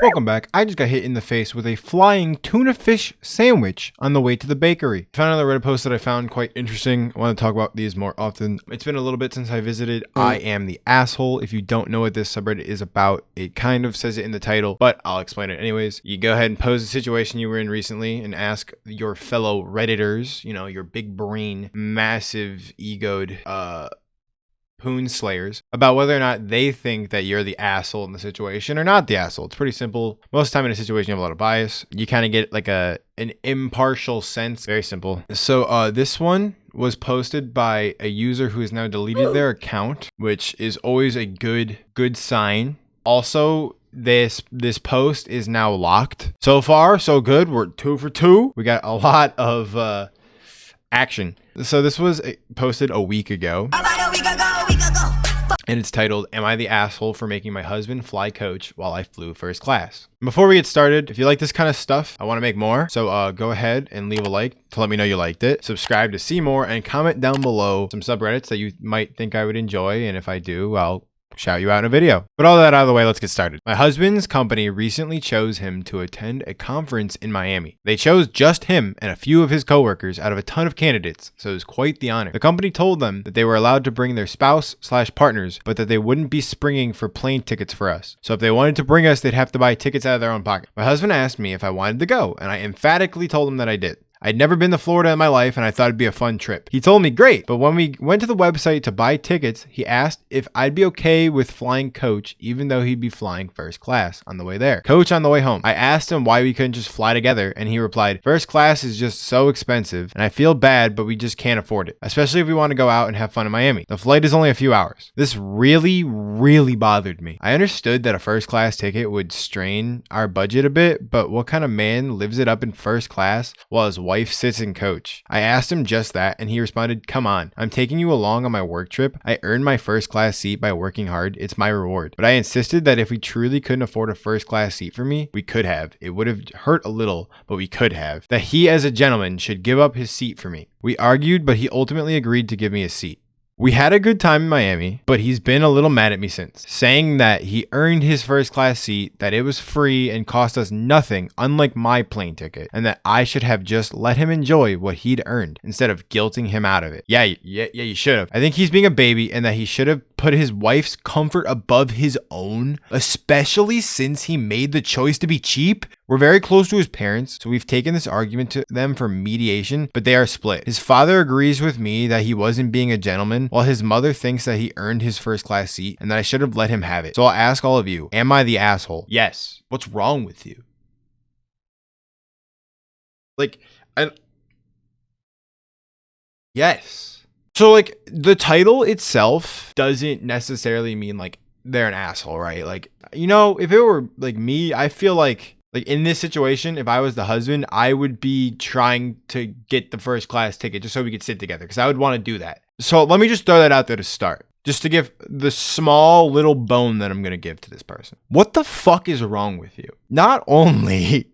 Welcome back. I just got hit in the face with a flying tuna fish sandwich on the way to the bakery. I found another Reddit post that I found quite interesting. I want to talk about these more often. It's been a little bit since I visited I Am the Asshole. If you don't know what this subreddit is about, it kind of says it in the title, but I'll explain it anyways. You go ahead and pose a situation you were in recently and ask your fellow Redditors, you know, your big brain, massive egoed, poon slayers, about whether or not they think that you're the asshole in the situation or not the asshole. It's pretty simple. Most of the time in a situation you have a lot of bias. You kind of get like an impartial sense. Very simple. So this one was posted by a user who has now deleted their account, which is always a good sign. Also, this post is now locked. So far, so good. We're 2 for 2. We got a lot of action. So this was posted a week ago. And it's titled, "Am I the asshole for making my husband fly coach while I flew first class?" Before we get started, if you like this kind of stuff, I want to make more. So go ahead and leave a like to let me know you liked it. Subscribe to see more and comment down below some subreddits that you might think I would enjoy. And if I do, I'll shout you out in a video. But all that out of the way, let's get started. My husband's company recently chose him to attend a conference in Miami. They chose just him and a few of his coworkers out of a ton of candidates, so it was quite the honor. The company told them that they were allowed to bring their spouse/partners, but that they wouldn't be springing for plane tickets for us. So if they wanted to bring us, they'd have to buy tickets out of their own pocket. My husband asked me if I wanted to go, and I emphatically told him that I did. I'd never been to Florida in my life, and I thought it'd be a fun trip. He told me great, but when we went to the website to buy tickets, he asked if I'd be okay with flying coach, even though he'd be flying first class on the way there, coach on the way home. I asked him why we couldn't just fly together, and he replied, "First class is just so expensive, and I feel bad, but we just can't afford it, especially if we want to go out and have fun in Miami. The flight is only a few hours." This really bothered me. I understood that a first class ticket would strain our budget a bit, but what kind of man lives it up in first class while his wife sits in coach? I asked him just that, and he responded, "Come on, I'm taking you along on my work trip. I earned my first class seat by working hard. It's my reward." But I insisted that if we truly couldn't afford a first class seat for me, we could have. It would have hurt a little, but we could have. That he as a gentleman should give up his seat for me. We argued, but he ultimately agreed to give me a seat. We had a good time in Miami, but he's been a little mad at me since, saying that he earned his first class seat, that it was free and cost us nothing, unlike my plane ticket, and that I should have just let him enjoy what he'd earned instead of guilting him out of it. Yeah, you should have. I think he's being a baby and that he should have put his wife's comfort above his own, especially since he made the choice to be cheap. We're very close to his parents, so we've taken this argument to them for mediation, but they are split. His father agrees with me that he wasn't being a gentleman, while his mother thinks that he earned his first class seat and that I should have let him have it. So I'll ask all of you, am I the asshole? Yes. What's wrong with you? Yes. So like the title itself doesn't necessarily mean like they're an asshole, right? Like, you know, if it were like me, I feel like in this situation, if I was the husband, I would be trying to get the first class ticket just so we could sit together, because I would want to do that. So let me just throw that out there to start, just to give the small little bone that I'm going to give to this person. What the fuck is wrong with you? Not only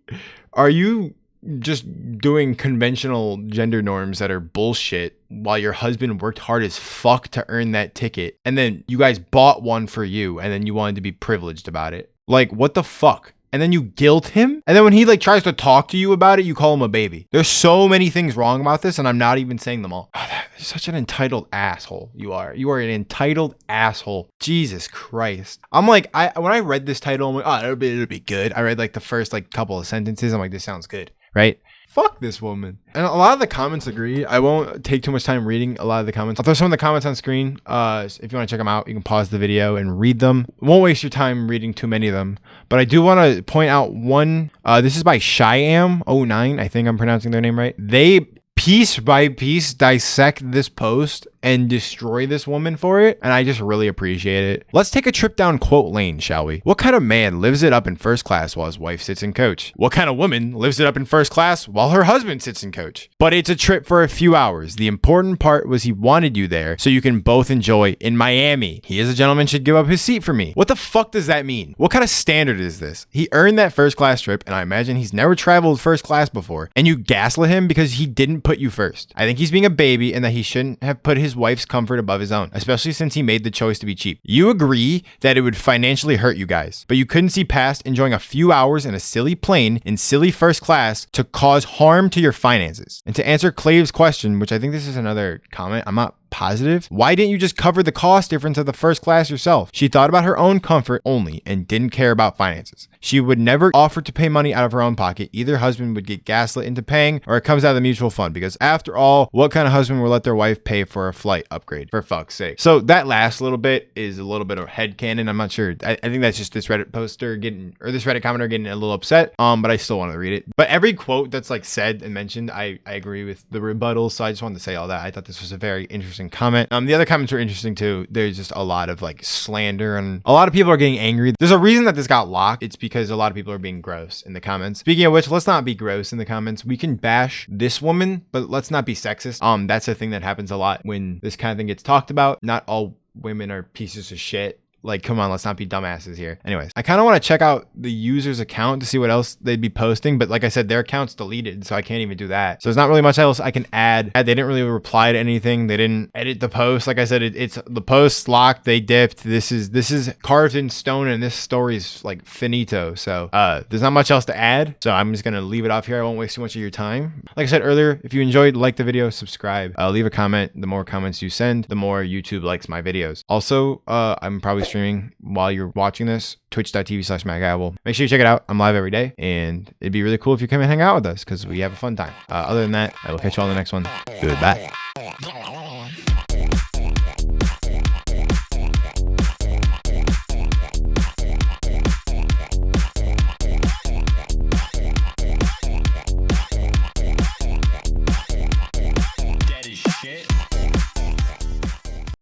are you just doing conventional gender norms that are bullshit while your husband worked hard as fuck to earn that ticket, and then you guys bought one for you, and then you wanted to be privileged about it. Like, what the fuck? And then you guilt him? And then when he like tries to talk to you about it, you call him a baby. There's so many things wrong about this, and I'm not even saying them all. Oh, that's such an entitled asshole you are. You are an entitled asshole. Jesus Christ. I'm like, when I read this title, I'm like, oh, it'll be good. I read like the first like couple of sentences. I'm like, this sounds good, right? Fuck this woman. And a lot of the comments agree. I won't take too much time reading a lot of the comments. I'll throw some of the comments on screen. If you want to check them out, you can pause the video and read them. Won't waste your time reading too many of them. But I do want to point out one. This is by Shyam09. I think I'm pronouncing their name right. They piece by piece dissect this post and destroy this woman for it, and I just really appreciate it. Let's take a trip down quote lane, shall we? What kind of man lives it up in first class while his wife sits in coach? What kind of woman lives it up in first class while her husband sits in coach? But it's a trip for a few hours. The important part was he wanted you there so you can both enjoy in Miami. He as a gentleman should give up his seat for me. What the fuck does that mean? What kind of standard is this? He earned that first class trip, and I imagine he's never traveled first class before, and you gaslit him because he didn't put you first. I think he's being a baby and that he shouldn't have put his his wife's comfort above his own, especially since he made the choice to be cheap. You agree that it would financially hurt you guys, but you couldn't see past enjoying a few hours in a silly plane in silly first class to cause harm to your finances. And to answer Clave's question, which I think this is another comment, I'm not positive. Why didn't you just cover the cost difference of the first class yourself? She thought about her own comfort only and didn't care about finances. She would never offer to pay money out of her own pocket. Either husband would get gaslit into paying, or it comes out of the mutual fund, because after all, what kind of husband will let their wife pay for a flight upgrade, for fuck's sake? So that last little bit is a little bit of headcanon. I'm not sure. I think that's just this Reddit poster getting, or this Reddit commenter getting a little upset. But I still want to read it. But every quote that's like said and mentioned, I agree with the rebuttal. So I just wanted to say all that. I thought this was a very interesting comment. The other comments were interesting too. There's just a lot of like slander and a lot of people are getting angry. There's a reason that this got locked. It's because a lot of people are being gross in the comments. Speaking of which, let's not be gross in the comments. We can bash this woman, but let's not be sexist. That's a thing that happens a lot when this kind of thing gets talked about. Not all women are pieces of shit. Like, come on, let's not be dumbasses here. Anyways, I kind of want to check out the user's account to see what else they'd be posting. But like I said, their account's deleted, so I can't even do that. So there's not really much else I can add. They didn't really reply to anything. They didn't edit the post. Like I said, it's the post's locked. They dipped. This is carved in stone, and this story's like finito. So there's not much else to add. So I'm just gonna leave it off here. I won't waste too much of your time. Like I said earlier, if you enjoyed, like the video, subscribe, leave a comment. The more comments you send, the more YouTube likes my videos. Also, I'm probably streaming while you're watching this, twitch.tv/MacGabble. Make sure you check it out. I'm live every day, and it'd be really cool if you come and hang out with us because we have a fun time. Other than that, I will catch you all in the next one. Goodbye.